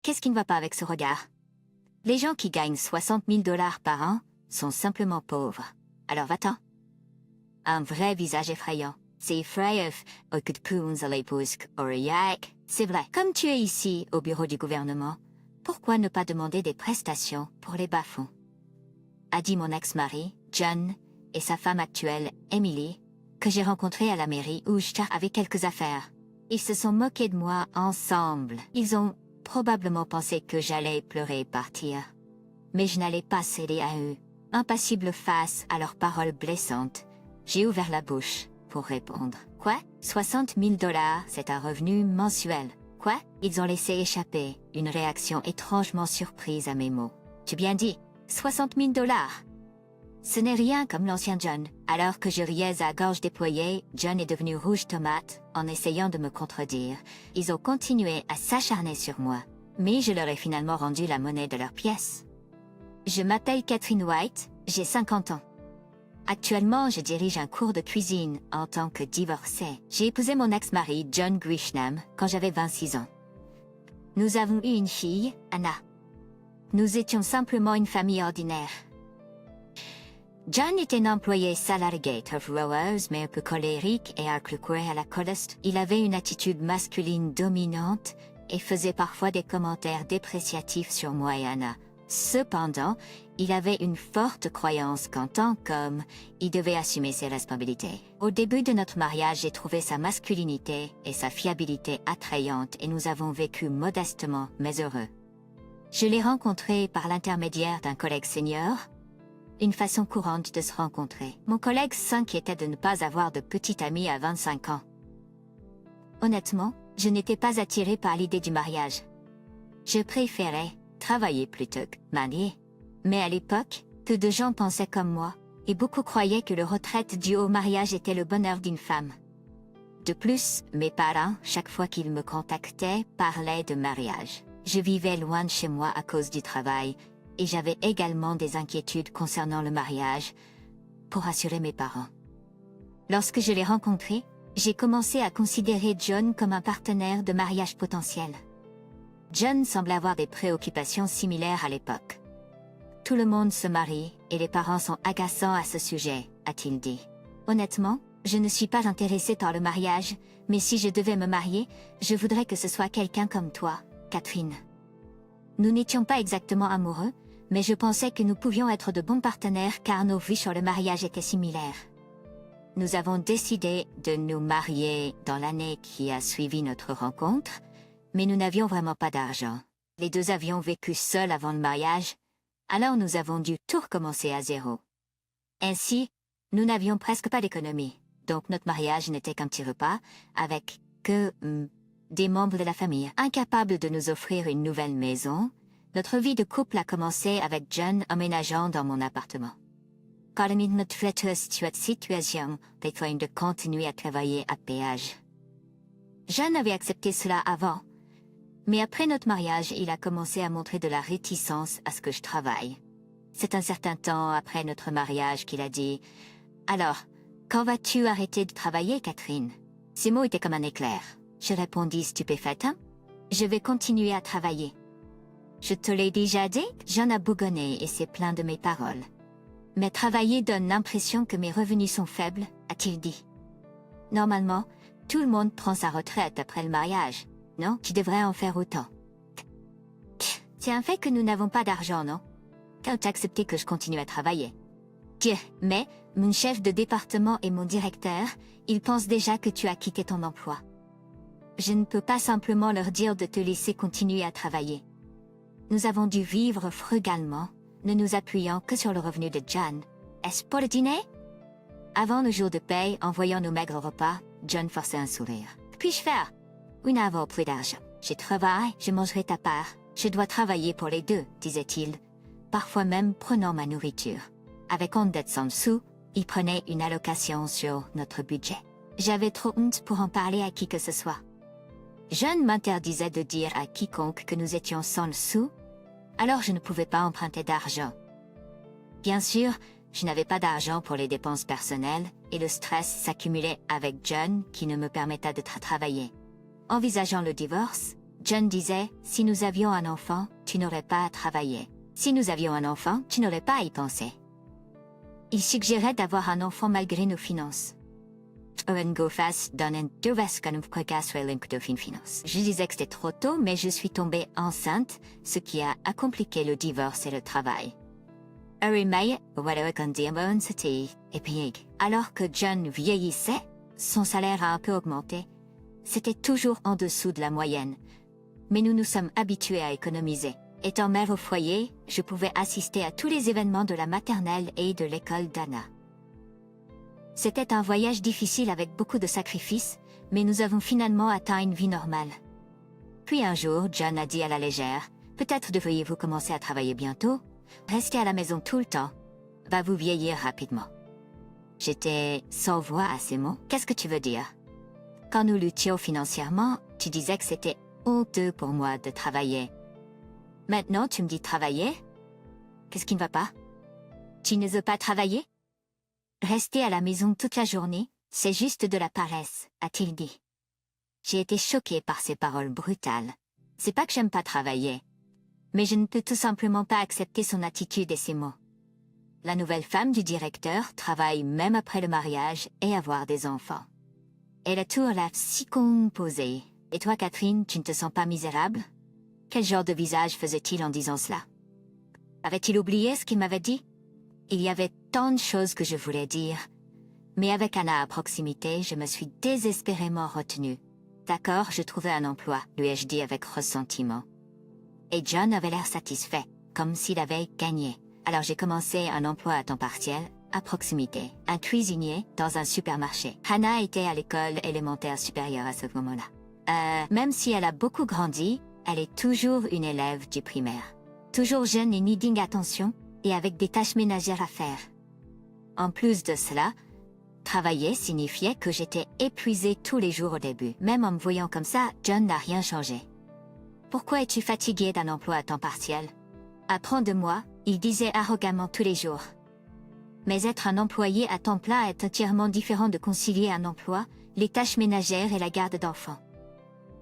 Qu'est-ce qui ne va pas avec ce regard? Les gens qui gagnent 60 000 $ par an sont simplement pauvres. Alors va-t'en. Un vrai visage effrayant. C'est effrayant au coup de poings à l'épouse, Aurillac. C'est vrai. Comme tu es ici, au bureau du gouvernement, pourquoi ne pas demander des prestations pour les bas-fonds? A dit mon ex-mari, John, et sa femme actuelle, Emily, que j'ai rencontrée à la mairie où je avais quelques affaires. Ils se sont moqués de moi ensemble. Ils ont probablement pensé que j'allais pleurer et partir. Mais je n'allais pas céder à eux. Impassible face à leurs paroles blessantes, j'ai ouvert la bouche pour répondre. Quoi? 60 000 $, c'est un revenu mensuel. Quoi? Ils ont laissé échapper une réaction étrangement surprise à mes mots. J'ai bien dit, 60 000 $. Ce n'est rien comme l'ancien John. Alors que je riais à gorge déployée, John est devenu rouge tomate en essayant de me contredire. Ils ont continué à s'acharner sur moi, mais je leur ai finalement rendu la monnaie de leur pièce. Je m'appelle Catherine White, j'ai 50 ans. Actuellement, je dirige un cours de cuisine en tant que divorcée. J'ai épousé mon ex-mari, John Grishnam, quand j'avais 26 ans. Nous avons eu une fille, Anna. Nous étions simplement une famille ordinaire. John était un employé salarié of Rowers, mais un peu colérique et à à la coleste. Il avait une attitude masculine dominante et faisait parfois des commentaires dépréciatifs sur moi et Anna. Cependant, il avait une forte croyance qu'en tant qu'homme, il devait assumer ses responsabilités. Au début de notre mariage, j'ai trouvé sa masculinité et sa fiabilité attrayantes et nous avons vécu modestement mais heureux. Je l'ai rencontré par l'intermédiaire d'un collègue senior, une façon courante de se rencontrer. Mon collègue s'inquiétait de ne pas avoir de petite amie à 25 ans. Honnêtement, je n'étais pas attirée par l'idée du mariage. Je préférais travailler plutôt que marier. Mais à l'époque, peu de gens pensaient comme moi, et beaucoup croyaient que le retraite dû au mariage était le bonheur d'une femme. De plus, mes parents, chaque fois qu'ils me contactaient, parlaient de mariage. Je vivais loin de chez moi à cause du travail, et j'avais également des inquiétudes concernant le mariage, pour rassurer mes parents. Lorsque je l'ai rencontré, j'ai commencé à considérer John comme un partenaire de mariage potentiel. John semblait avoir des préoccupations similaires à l'époque. Tout le monde se marie, et les parents sont agaçants à ce sujet, a-t-il dit. Honnêtement, je ne suis pas intéressée par le mariage, mais si je devais me marier, je voudrais que ce soit quelqu'un comme toi, Catherine. Nous n'étions pas exactement amoureux, mais je pensais que nous pouvions être de bons partenaires car nos vues sur le mariage étaient similaires. Nous avons décidé de nous marier dans l'année qui a suivi notre rencontre, mais nous n'avions vraiment pas d'argent. Les deux avions vécu seuls avant le mariage, alors nous avons dû tout recommencer à zéro. Ainsi, nous n'avions presque pas d'économie, donc notre mariage n'était qu'un petit repas, avec que des membres de la famille. Incapables de nous offrir une nouvelle maison, notre vie de couple a commencé avec John emménageant dans mon appartement. Parmi notre situation, besoin de continuer à travailler à péage. John avait accepté cela avant, mais après notre mariage, il a commencé à montrer de la réticence à ce que je travaille. C'est un certain temps après notre mariage qu'il a dit « Alors, quand vas-tu arrêter de travailler, Catherine ?» Ces mots étaient comme un éclair. Je répondis stupéfaite. « Je vais continuer à travailler. » Je te l'ai déjà dit? John a bougonné et s'est plaint de mes paroles. Mais travailler donne l'impression que mes revenus sont faibles, a-t-il dit. Normalement, tout le monde prend sa retraite après le mariage. Non, tu devrais en faire autant. C'est un fait que nous n'avons pas d'argent, non? Quand tu as accepté que je continue à travailler. Mais, mon chef de département et mon directeur, ils pensent déjà que tu as quitté ton emploi. Je ne peux pas simplement leur dire de te laisser continuer à travailler. Nous avons dû vivre frugalement, ne nous appuyant que sur le revenu de John. Est-ce pour le dîner? Avant le jour de paye, en voyant nos maigres repas, John forçait un sourire. Que puis-je faire? Nous n'avons plus d'argent. Je travaille, je mangerai ta part. Je dois travailler pour les deux, disait-il, parfois même prenant ma nourriture. Avec honte d'être sans sous, il prenait une allocation sur notre budget. J'avais trop honte pour en parler à qui que ce soit. John m'interdisait de dire à quiconque que nous étions sans le sou, alors je ne pouvais pas emprunter d'argent. Bien sûr, je n'avais pas d'argent pour les dépenses personnelles, et le stress s'accumulait avec John qui ne me permettait de travailler. Envisageant le divorce, John disait, si nous avions un enfant, tu n'aurais pas à travailler. Si nous avions un enfant, tu n'aurais pas à y penser. Il suggérait d'avoir un enfant malgré nos finances. Je disais que c'était trop tôt, mais je suis tombée enceinte, ce qui a compliqué le divorce et le travail. Alors que John vieillissait, son salaire a un peu augmenté. C'était toujours en dessous de la moyenne. Mais nous nous sommes habitués à économiser. Étant mère au foyer, je pouvais assister à tous les événements de la maternelle et de l'école d'Anna. C'était un voyage difficile avec beaucoup de sacrifices, mais nous avons finalement atteint une vie normale. Puis un jour, John a dit à la légère, « Peut-être devriez-vous commencer à travailler bientôt. Rester à la maison tout le temps va vous vieillir rapidement. » J'étais sans voix à ces mots. « Qu'est-ce que tu veux dire? Quand nous luttions financièrement, tu disais que c'était honteux pour moi de travailler. Maintenant, tu me dis travailler? Qu'est-ce qui ne va pas? Tu ne veux pas travailler? Rester à la maison toute la journée, c'est juste de la paresse, a-t-il dit. J'ai été choquée par ces paroles brutales. C'est pas que j'aime pas travailler, mais je ne peux tout simplement pas accepter son attitude et ses mots. La nouvelle femme du directeur travaille même après le mariage et avoir des enfants. Elle a toujours l'air si composée. Et toi, Catherine, tu ne te sens pas misérable? Quel genre de visage faisait-il en disant cela? Avait-il oublié ce qu'il m'avait dit? Il y avait tant de choses que je voulais dire. Mais avec Anna à proximité, je me suis désespérément retenue. D'accord, je trouvais un emploi, lui ai-je dit avec ressentiment. Et John avait l'air satisfait, comme s'il avait gagné. Alors j'ai commencé un emploi à temps partiel, à proximité, un cuisinier dans un supermarché. Hannah était à l'école élémentaire supérieure à ce moment-là. Même si elle a beaucoup grandi, elle est toujours une élève du primaire. Toujours jeune et needing attention, et avec des tâches ménagères à faire. En plus de cela, travailler signifiait que j'étais épuisée tous les jours au début. Même en me voyant comme ça, John n'a rien changé. « Pourquoi es-tu fatiguée d'un emploi à temps partiel? Apprends de moi, il disait arrogamment tous les jours. Mais être un employé à temps plein est entièrement différent de concilier un emploi, les tâches ménagères et la garde d'enfants.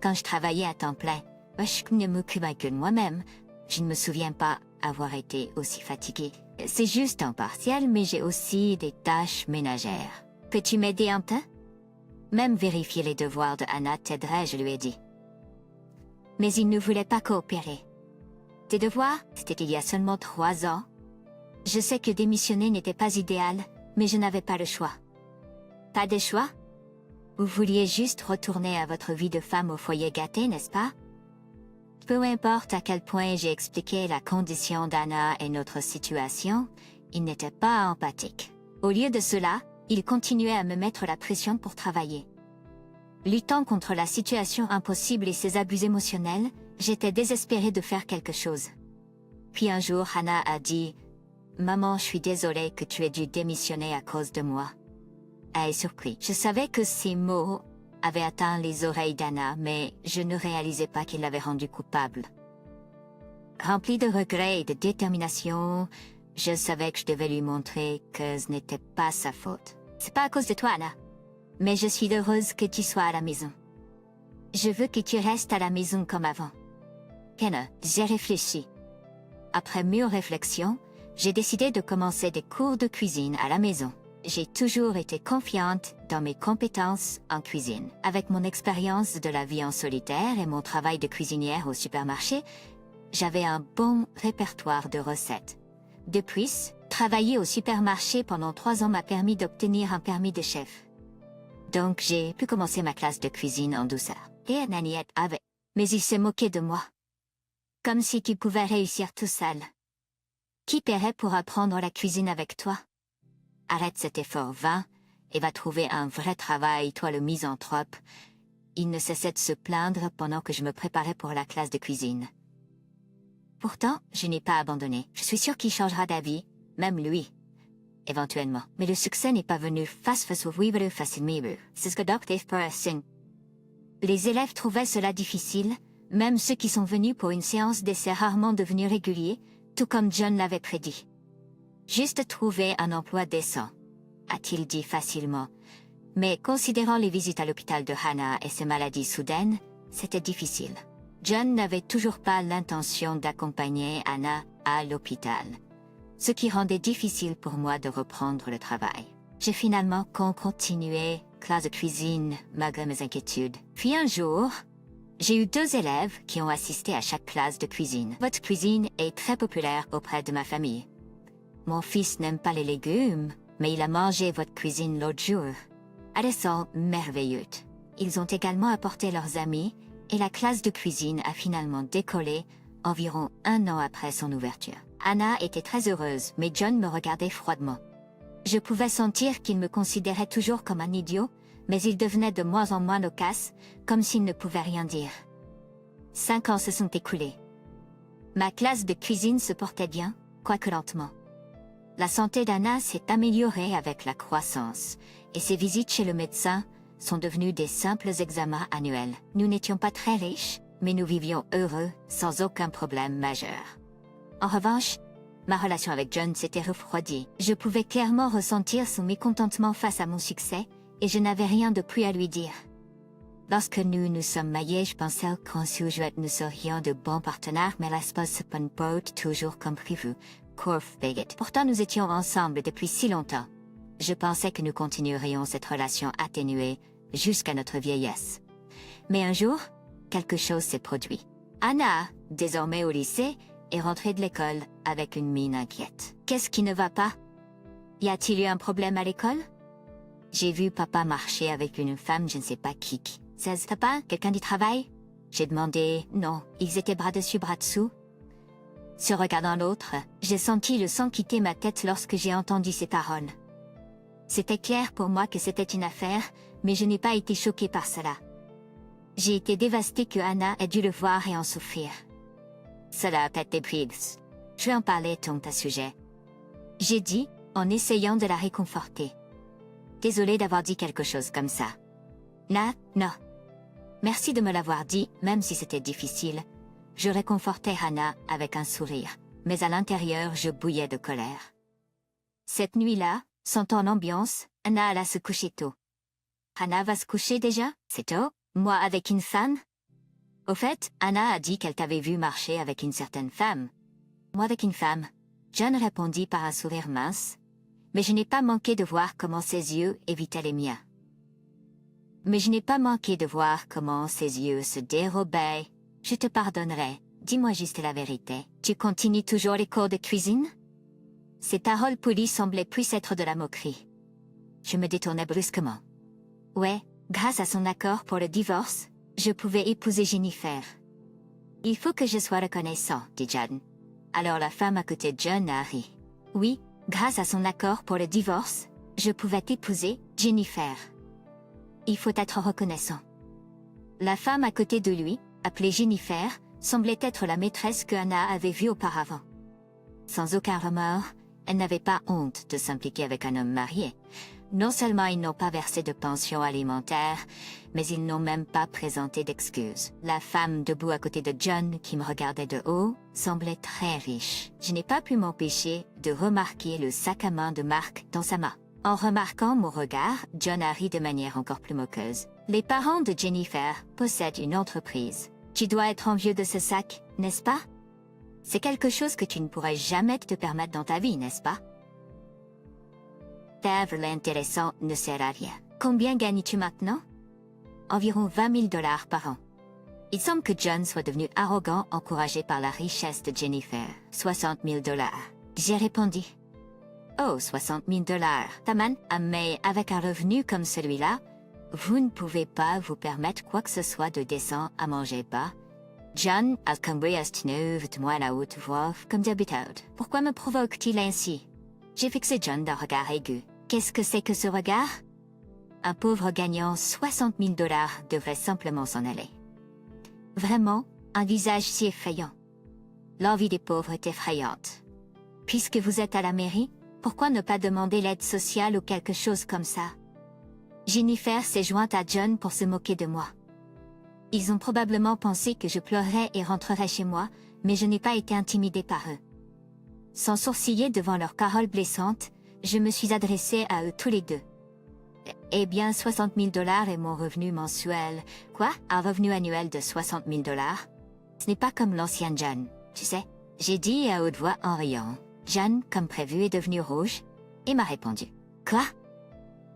Quand je travaillais à temps plein, je ne m'occupais que de moi-même. Je ne me souviens pas avoir été aussi fatiguée. C'est juste en partiel, mais j'ai aussi des tâches ménagères. Peux-tu m'aider un peu? Même vérifier les devoirs de Anna t'aiderait, je lui ai dit. Mais il ne voulait pas coopérer. Tes devoirs, c'était il y a seulement 3 ans. Je sais que démissionner n'était pas idéal, mais je n'avais pas le choix. Pas de choix? Vous vouliez juste retourner à votre vie de femme au foyer gâté, n'est-ce pas? Peu importe à quel point j'ai expliqué la condition d'Anna et notre situation, il n'était pas empathique. Au lieu de cela, il continuait à me mettre la pression pour travailler. Luttant contre la situation impossible et ses abus émotionnels, j'étais désespérée de faire quelque chose. Puis un jour, Hannah a dit « Maman, je suis désolée que tu aies dû démissionner à cause de moi. » Elle est surprise. Je savais que ces mots avait atteint les oreilles d'Anna, mais je ne réalisais pas qu'il l'avait rendue coupable. Remplie de regrets et de détermination, je savais que je devais lui montrer que ce n'était pas sa faute. C'est pas à cause de toi, Anna, mais je suis heureuse que tu sois à la maison. Je veux que tu restes à la maison comme avant. Kenna, j'ai réfléchi. Après mûre réflexion, j'ai décidé de commencer des cours de cuisine à la maison. J'ai toujours été confiante dans mes compétences en cuisine. Avec mon expérience de la vie en solitaire et mon travail de cuisinière au supermarché, j'avais un bon répertoire de recettes. De plus, travailler au supermarché pendant 3 ans m'a permis d'obtenir un permis de chef. Donc j'ai pu commencer ma classe de cuisine en douceur. Et Naniette avait. Mais il s'est moqué de moi. Comme si tu pouvais réussir tout seul. Qui paierait pour apprendre la cuisine avec toi? Arrête cet effort vain et va trouver un vrai travail, toi le misanthrope. Il ne cessait de se plaindre pendant que je me préparais pour la classe de cuisine. Pourtant, je n'ai pas abandonné. Je suis sûre qu'il changera d'avis, même lui. Éventuellement. Mais le succès n'est pas venu face au vivre facilement. C'est ce que Dr. Person. Les élèves trouvaient cela difficile, même ceux qui sont venus pour une séance d'essai rarement devenus réguliers, tout comme John l'avait prédit. Juste trouver un emploi décent, a-t-il dit facilement. Mais considérant les visites à l'hôpital de Hannah et ses maladies soudaines, c'était difficile. John n'avait toujours pas l'intention d'accompagner Anna à l'hôpital, ce qui rendait difficile pour moi de reprendre le travail. J'ai finalement continué classe de cuisine malgré mes inquiétudes. Puis un jour, j'ai eu 2 élèves qui ont assisté à chaque classe de cuisine. Votre cuisine est très populaire auprès de ma famille. Mon fils n'aime pas les légumes, mais il a mangé votre cuisine l'autre jour. Elles sont merveilleuses. Ils ont également apporté leurs amis et la classe de cuisine a finalement décollé environ 1 an après son ouverture. Anna était très heureuse, mais John me regardait froidement. Je pouvais sentir qu'il me considérait toujours comme un idiot, mais il devenait de moins en moins loquace, comme s'il ne pouvait rien dire. 5 ans se sont écoulés. Ma classe de cuisine se portait bien, quoique lentement. La santé d'Anna s'est améliorée avec la croissance, et ses visites chez le médecin sont devenues des simples examens annuels. Nous n'étions pas très riches, mais nous vivions heureux, sans aucun problème majeur. En revanche, ma relation avec John s'était refroidie. Je pouvais clairement ressentir son mécontentement face à mon succès, et je n'avais rien de plus à lui dire. Lorsque nous nous sommes mariés, je pensais qu'en sujet nous serions de bons partenaires, mais la chose se passe pas toujours comme prévu. Pourtant nous étions ensemble depuis si longtemps. Je pensais que nous continuerions cette relation atténuée jusqu'à notre vieillesse. Mais un jour, quelque chose s'est produit. Anna, désormais au lycée, est rentrée de l'école avec une mine inquiète. Qu'est-ce qui ne va pas? Y a-t-il eu un problème à l'école? J'ai vu papa marcher avec une femme, je ne sais pas qui. C'est papa, quelqu'un du travail? J'ai demandé, non, ils étaient bras dessus, bras dessous. Se regardant l'autre, j'ai senti le sang quitter ma tête lorsque j'ai entendu ces paroles. C'était clair pour moi que c'était une affaire, mais je n'ai pas été choquée par cela. J'ai été dévastée que Anna ait dû le voir et en souffrir. Cela a pété prise. Je vais en parler tant à sujet. J'ai dit, en essayant de la réconforter. Désolée d'avoir dit quelque chose comme ça. Non. Merci de me l'avoir dit, même si c'était difficile. Je réconfortais Anna avec un sourire, mais à l'intérieur je bouillais de colère. Cette nuit-là, sentant l'ambiance, Anna alla se coucher tôt. Anna va se coucher déjà? C'est tôt? Moi avec une femme? Au fait, Anna a dit qu'elle t'avait vu marcher avec une certaine femme. Moi avec une femme. John répondit par un sourire mince, mais je n'ai pas manqué de voir comment ses yeux évitaient les miens. Se dérobaient. Je te pardonnerai, dis-moi juste la vérité. Tu continues toujours les cours de cuisine? Ces paroles polies semblaient plus être de la moquerie. Je me détournai brusquement. Ouais, grâce à son accord pour le divorce, je pouvais épouser Jennifer. Il faut que je sois reconnaissant, dit John. Alors la femme à côté de John a ri. Oui, grâce à son accord pour le divorce, je pouvais épouser Jennifer. Il faut être reconnaissant. La femme à côté de lui, appelée Jennifer, semblait être la maîtresse que Anna avait vue auparavant. Sans aucun remords, elle n'avait pas honte de s'impliquer avec un homme marié. Non seulement ils n'ont pas versé de pension alimentaire, mais ils n'ont même pas présenté d'excuses. La femme debout à côté de John, qui me regardait de haut, semblait très riche. Je n'ai pas pu m'empêcher de remarquer le sac à main de Mark dans sa main. En remarquant mon regard, John a ri de manière encore plus moqueuse. Les parents de Jennifer possèdent une entreprise. Tu dois être envieux de ce sac, n'est-ce pas? C'est quelque chose que tu ne pourrais jamais te permettre dans ta vie, n'est-ce pas? Faire l'intéressant ne sert à rien. Combien gagnes-tu maintenant? Environ 20 000 $ par an. Il semble que John soit devenu arrogant, encouragé par la richesse de Jennifer. 60 000 $. J'ai répondu. Oh, 60 000 $. Taman, mais avec un revenu comme celui-là, vous ne pouvez pas vous permettre quoi que ce soit de décent à manger pas. John a compris à moi à la haute voix, comme d'habitude. Pourquoi me provoque-t-il ainsi? J'ai fixé John d'un regard aigu. Qu'est-ce que c'est que ce regard? Un pauvre gagnant 60 000 $ devrait simplement s'en aller. Vraiment, un visage si effrayant. L'envie des pauvres est effrayante. Puisque vous êtes à la mairie, pourquoi ne pas demander l'aide sociale ou quelque chose comme ça? Jennifer s'est jointe à John pour se moquer de moi. Ils ont probablement pensé que je pleurais et rentrerais chez moi, mais je n'ai pas été intimidée par eux. Sans sourciller devant leurs paroles blessantes, je me suis adressée à eux tous les deux. Eh bien, 60 000 $ est mon revenu mensuel. Quoi? Un revenu annuel de 60 000 $? Ce n'est pas comme l'ancien John, tu sais. J'ai dit à haute voix en riant. John, comme prévu, est devenu rouge et m'a répondu. Quoi?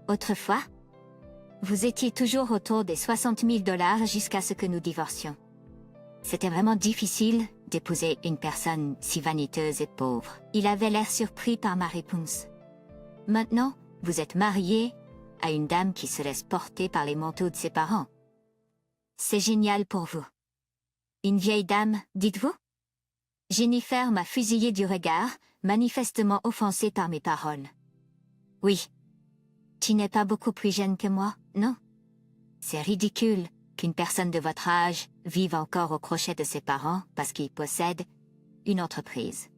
Autrefois? Vous étiez toujours autour des 60 000 $ jusqu'à ce que nous divorcions. C'était vraiment difficile d'épouser une personne si vaniteuse et pauvre. Il avait l'air surpris par ma réponse. Maintenant, vous êtes marié à une dame qui se laisse porter par les manteaux de ses parents. C'est génial pour vous. Une vieille dame, dites-vous? Jennifer m'a fusillé du regard, manifestement offensée par mes paroles. Oui. Tu n'es pas beaucoup plus jeune que moi, non? C'est ridicule qu'une personne de votre âge vive encore au crochet de ses parents parce qu'il possède une entreprise.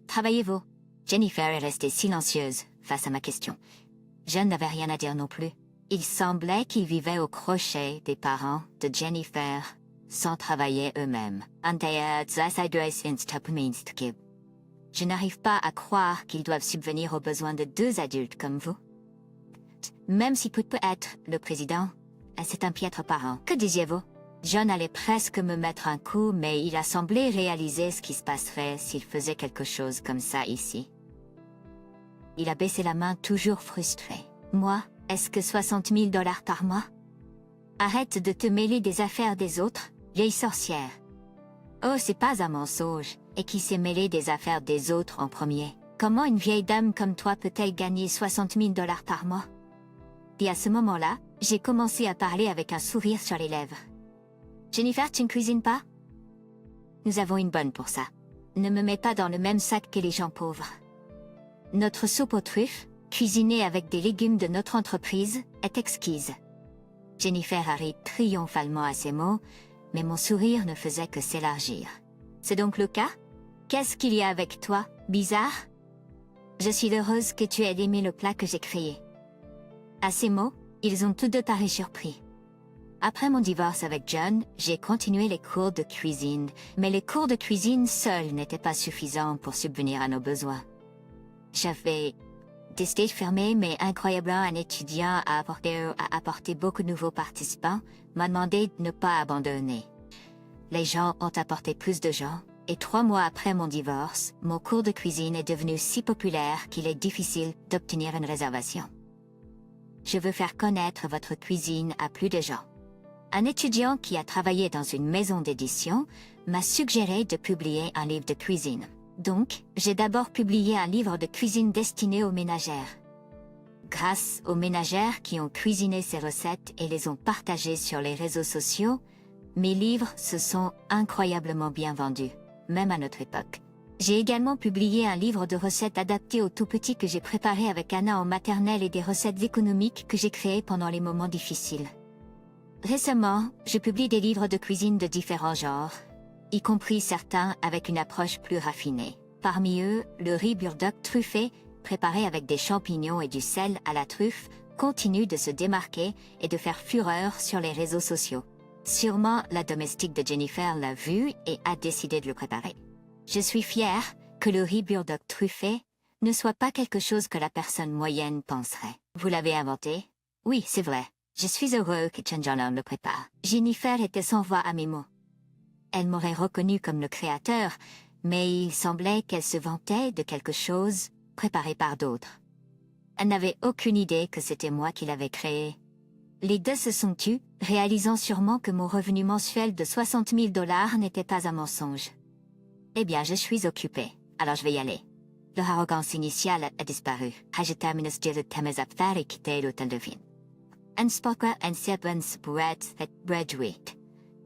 Travaillez-vous? Jennifer est restée silencieuse face à ma question. Je n'avais rien à dire non plus. Il semblait qu'ils vivaient au crochet des parents de Jennifer sans travailler eux-mêmes. Je n'arrive pas à croire qu'ils doivent subvenir aux besoins de deux adultes comme vous. Même si peut être le président, c'est un piètre parent. Que disiez-vous? John allait presque me mettre un coup, mais il a semblé réaliser ce qui se passerait s'il faisait quelque chose comme ça ici. Il a baissé la main, toujours frustré. Moi, est-ce que 60 000 $ par mois? Arrête de te mêler des affaires des autres, vieille sorcière. Oh, c'est pas un mensonge. Et qui s'est mêlé des affaires des autres en premier? Comment une vieille dame comme toi peut-elle gagner 60 000 $ par mois? Et à ce moment-là, j'ai commencé à parler avec un sourire sur les lèvres. Jennifer, tu ne cuisines pas? Nous avons une bonne pour ça. Ne me mets pas dans le même sac que les gens pauvres. Notre soupe aux truffes, cuisinée avec des légumes de notre entreprise, est exquise. Jennifer a ri triomphalement à ces mots, mais mon sourire ne faisait que s'élargir. C'est donc le cas? Qu'est-ce qu'il y a avec toi, bizarre? Je suis heureuse que tu aies aimé le plat que j'ai créé. À ces mots, ils ont tous deux paru surpris. Après mon divorce avec John, j'ai continué les cours de cuisine, mais les cours de cuisine seuls n'étaient pas suffisants pour subvenir à nos besoins. J'avais des stages fermés, mais incroyablement un étudiant a apporté beaucoup de nouveaux participants, m'a demandé de ne pas abandonner. Les gens ont apporté plus de gens, et 3 mois après mon divorce, mon cours de cuisine est devenu si populaire qu'il est difficile d'obtenir une réservation. Je veux faire connaître votre cuisine à plus de gens. Un étudiant qui a travaillé dans une maison d'édition m'a suggéré de publier un livre de cuisine. Donc, j'ai d'abord publié un livre de cuisine destiné aux ménagères. Grâce aux ménagères qui ont cuisiné ces recettes et les ont partagées sur les réseaux sociaux, mes livres se sont incroyablement bien vendus, même à notre époque. J'ai également publié un livre de recettes adapté aux tout-petits que j'ai préparé avec Anna en maternelle et des recettes économiques que j'ai créées pendant les moments difficiles. Récemment, je publie des livres de cuisine de différents genres, y compris certains avec une approche plus raffinée. Parmi eux, le riz burdock truffé, préparé avec des champignons et du sel à la truffe, continue de se démarquer et de faire fureur sur les réseaux sociaux. Sûrement, la domestique de Jennifer l'a vu et a décidé de le préparer. Je suis fière que le riz burdock truffé ne soit pas quelque chose que la personne moyenne penserait. Vous l'avez inventé? Oui, c'est vrai. Je suis heureux que Chen Jianlong le prépare. Jennifer était sans voix à mes mots. Elle m'aurait reconnu comme le créateur, mais il semblait qu'elle se vantait de quelque chose préparé par d'autres. Elle n'avait aucune idée que c'était moi qui l'avais créé. Les deux se sont tus, réalisant sûrement que mon revenu mensuel de 60 000 $ n'était pas un mensonge. Eh bien, je suis occupée, alors je vais y aller. Leur arrogance initiale a disparu. Je termine ce de mes affaires et quitter l'hôtel de ville.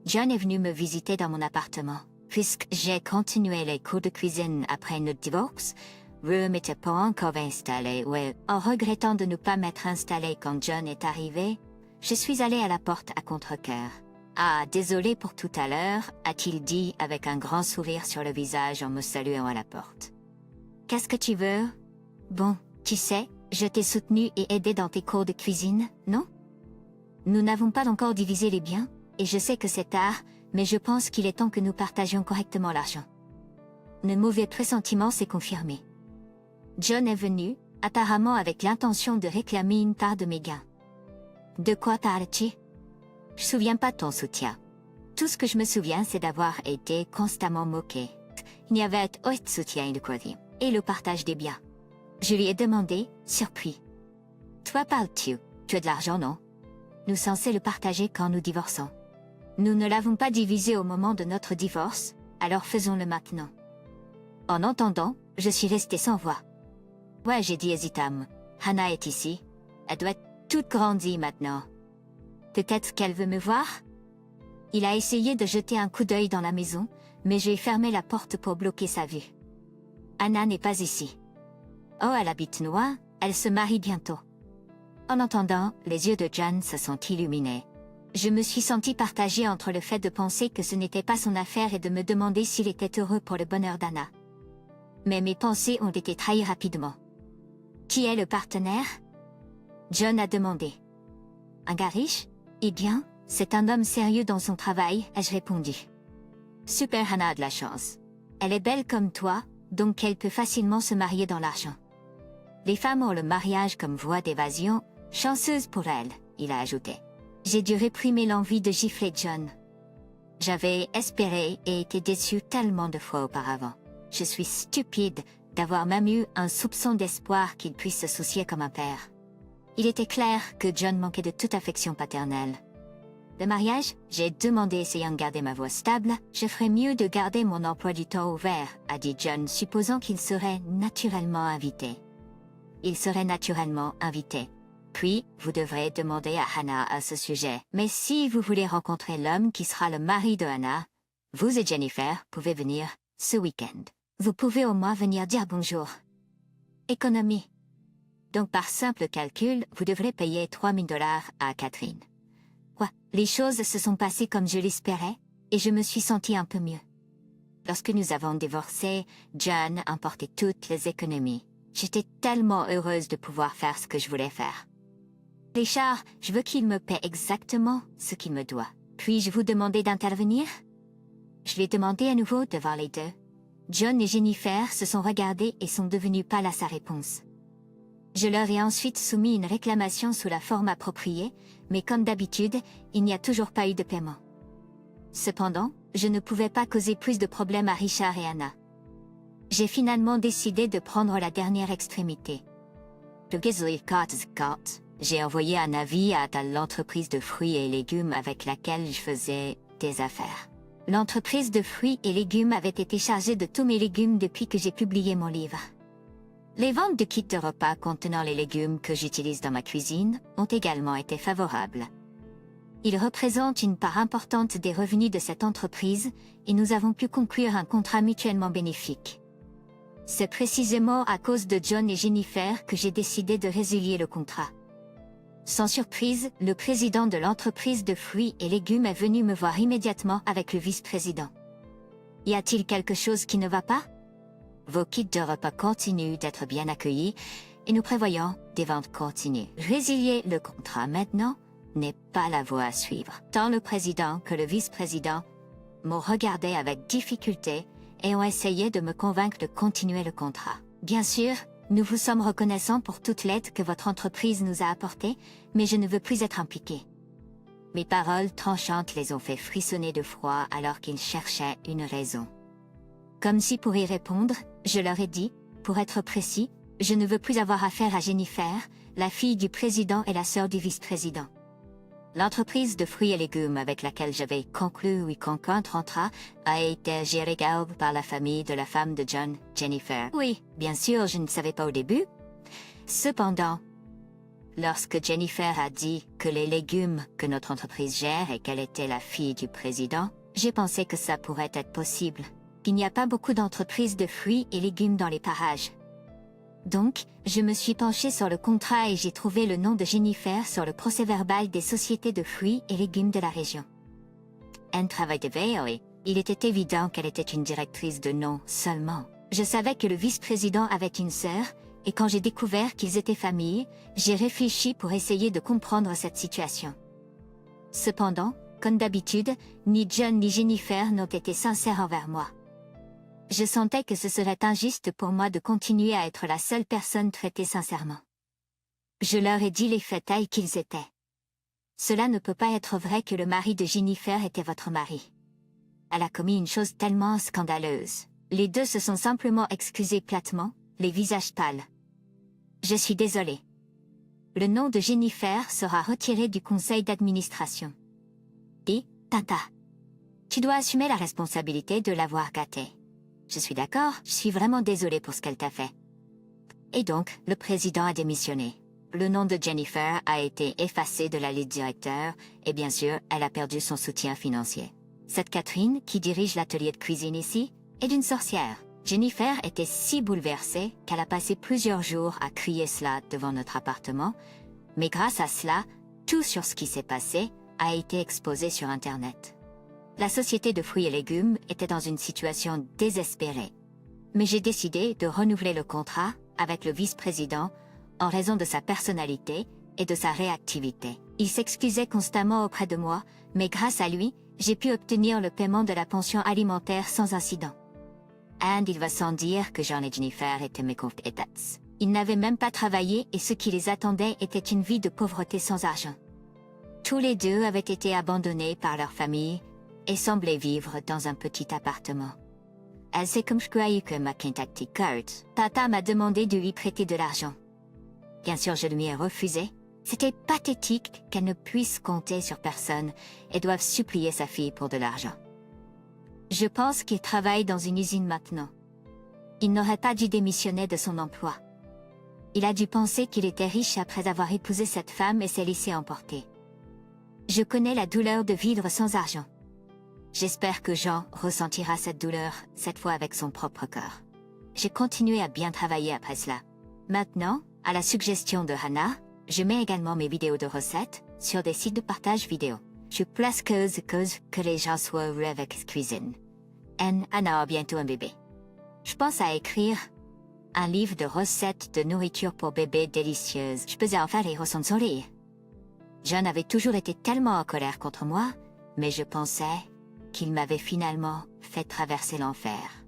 John est venu me visiter dans mon appartement. Puisque j'ai continué les cours de cuisine après notre divorce, Rue m'était pas encore installé. Ouais, en regrettant de ne pas m'être installé quand John est arrivé, je suis allée à la porte à contre-cœur. Ah, désolé pour tout à l'heure, a-t-il dit avec un grand sourire sur le visage en me saluant à la porte. Qu'est-ce que tu veux? Bon, tu sais, je t'ai soutenu et aidé dans tes cours de cuisine, non? Nous n'avons pas encore divisé les biens, et je sais que c'est tard, mais je pense qu'il est temps que nous partagions correctement l'argent. Le mauvais pressentiment s'est confirmé. John est venu, apparemment avec l'intention de réclamer une part de mes gains. De quoi parles-tu? Je ne me souviens pas de ton soutien. Tout ce que je me souviens, c'est d'avoir été constamment moquée. Il n'y avait aucun soutien de côté. Et le partage des biens. Je lui ai demandé, surpris. Toi parles-tu? Tu as de l'argent, non? Nous censés le partager quand nous divorçons. Nous ne l'avons pas divisé au moment de notre divorce, alors faisons-le maintenant. En entendant, je suis restée sans voix. Ouais, j'ai dit hésitamment. Hannah est ici. Elle doit être toute grandie maintenant. Peut-être qu'elle veut me voir? Il a essayé de jeter un coup d'œil dans la maison, mais j'ai fermé la porte pour bloquer sa vue. Hannah n'est pas ici. Oh, elle habite loin, elle se marie bientôt. En entendant, les yeux de John se sont illuminés. Je me suis sentie partagée entre le fait de penser que ce n'était pas son affaire et de me demander s'il était heureux pour le bonheur d'Hannah. Mais mes pensées ont été trahies rapidement. Qui est le partenaire? John a demandé. Un gars riche? Eh bien, c'est un homme sérieux dans son travail, ai-je répondu. Super, Hannah a de la chance. Elle est belle comme toi, donc elle peut facilement se marier dans l'argent. Les femmes ont le mariage comme voie d'évasion, chanceuse pour elle, il a ajouté. J'ai dû réprimer l'envie de gifler John. J'avais espéré et été déçue tellement de fois auparavant. Je suis stupide d'avoir même eu un soupçon d'espoir qu'il puisse se soucier comme un père. Il était clair que John manquait de toute affection paternelle. Le mariage, j'ai demandé essayant de garder ma voix stable, je ferais mieux de garder mon emploi du temps ouvert, a dit John, supposant qu'il serait naturellement invité. Il serait naturellement invité. Puis, vous devrez demander à Hannah à ce sujet. Mais si vous voulez rencontrer l'homme qui sera le mari de Hannah, vous et Jennifer pouvez venir ce week-end. Vous pouvez au moins venir dire bonjour. Économie. Donc par simple calcul, vous devrez payer $3000 à Catherine. Ouais, les choses se sont passées comme je l'espérais, et je me suis sentie un peu mieux. Lorsque nous avons divorcé, John emportait toutes les économies. J'étais tellement heureuse de pouvoir faire ce que je voulais faire. Richard, je veux qu'il me paie exactement ce qu'il me doit. Puis-je vous demander d'intervenir? Je l'ai demandé à nouveau devant les deux. John et Jennifer se sont regardés et sont devenus pâles à sa réponse. Je leur ai ensuite soumis une réclamation sous la forme appropriée, mais comme d'habitude, il n'y a toujours pas eu de paiement. Cependant, je ne pouvais pas causer plus de problèmes à Richard et Hannah. J'ai finalement décidé de prendre la dernière extrémité. J'ai envoyé un avis à l'entreprise de fruits et légumes avec laquelle je faisais des affaires. L'entreprise de fruits et légumes avait été chargée de tous mes légumes depuis que j'ai publié mon livre. Les ventes de kits de repas contenant les légumes que j'utilise dans ma cuisine ont également été favorables. Ils représentent une part importante des revenus de cette entreprise et nous avons pu conclure un contrat mutuellement bénéfique. C'est précisément à cause de John et Jennifer que j'ai décidé de résilier le contrat. Sans surprise, le président de l'entreprise de fruits et légumes est venu me voir immédiatement avec le vice-président. Y a-t-il quelque chose qui ne va pas? Vos kits de repas continuent d'être bien accueillis et nous prévoyons des ventes continues. Résilier le contrat maintenant n'est pas la voie à suivre. Tant le président que le vice-président m'ont regardé avec difficulté et ont essayé de me convaincre de continuer le contrat. Bien sûr, nous vous sommes reconnaissants pour toute l'aide que votre entreprise nous a apportée, mais je ne veux plus être impliqué. Mes paroles tranchantes les ont fait frissonner de froid alors qu'ils cherchaient une raison. Comme si pour y répondre, je leur ai dit, pour être précis, je ne veux plus avoir affaire à Jennifer, la fille du président et la sœur du vice-président. L'entreprise de fruits et légumes avec laquelle j'avais conclu quiconque contrat a été gérée par la famille de la femme de John, Jennifer. Oui, bien sûr, je ne savais pas au début. Cependant, lorsque Jennifer a dit que les légumes que notre entreprise gère et qu'elle était la fille du président, j'ai pensé que ça pourrait être possible. Il n'y a pas beaucoup d'entreprises de fruits et légumes dans les parages. Donc, je me suis penchée sur le contrat et j'ai trouvé le nom de Jennifer sur le procès-verbal des sociétés de fruits et légumes de la région. Un travail de veille, il était évident qu'elle était une directrice de nom seulement. Je savais que le vice-président avait une sœur, et quand j'ai découvert qu'ils étaient famille, j'ai réfléchi pour essayer de comprendre cette situation. Cependant, comme d'habitude, ni John ni Jennifer n'ont été sincères envers moi. Je sentais que ce serait injuste pour moi de continuer à être la seule personne traitée sincèrement. Je leur ai dit les faits tels qu'ils étaient. Cela ne peut pas être vrai que le mari de Jennifer était votre mari. Elle a commis une chose tellement scandaleuse. Les deux se sont simplement excusés platement, les visages pâles. Je suis désolée. Le nom de Jennifer sera retiré du conseil d'administration. Et, Tata, tu dois assumer la responsabilité de l'avoir gâtée. Je suis d'accord, je suis vraiment désolée pour ce qu'elle t'a fait. Et donc, le président a démissionné. Le nom de Jennifer a été effacé de la liste directeur, et bien sûr, elle a perdu son soutien financier. Cette Catherine, qui dirige l'atelier de cuisine ici, est une sorcière. Jennifer était si bouleversée qu'elle a passé plusieurs jours à crier cela devant notre appartement, mais grâce à cela, tout sur ce qui s'est passé a été exposé sur Internet. La société de fruits et légumes était dans une situation désespérée. Mais j'ai décidé de renouveler le contrat avec le vice-président en raison de sa personnalité et de sa réactivité. Il s'excusait constamment auprès de moi, mais grâce à lui, j'ai pu obtenir le paiement de la pension alimentaire sans incident. And il va sans dire que John et Jennifer étaient mes compétences. Ils n'avaient même pas travaillé et ce qui les attendait était une vie de pauvreté sans argent. Tous les deux avaient été abandonnés par leur famille et semblaient vivre dans un petit appartement. Elle sait comme je croyais que ma Kentucky Card. Tata m'a demandé de lui prêter de l'argent. Bien sûr, je lui ai refusé. C'était pathétique qu'elle ne puisse compter sur personne et doive supplier sa fille pour de l'argent. Je pense qu'il travaille dans une usine maintenant. Il n'aurait pas dû démissionner de son emploi. Il a dû penser qu'il était riche après avoir épousé cette femme et s'est laissé emporter. Je connais la douleur de vivre sans argent. J'espère que Jean ressentira cette douleur, cette fois avec son propre cœur. J'ai continué à bien travailler après cela. Maintenant, à la suggestion de Hannah, je mets également mes vidéos de recettes sur des sites de partage vidéo. Je place cause que les gens soient heureux avec cette cuisine. Hannah a bientôt un bébé. Je pense à écrire un livre de recettes de nourriture pour bébés délicieuses. Je peux en faire rire son sourire. John avait toujours été tellement en colère contre moi, mais je pensais qu'il m'avait finalement fait traverser l'enfer.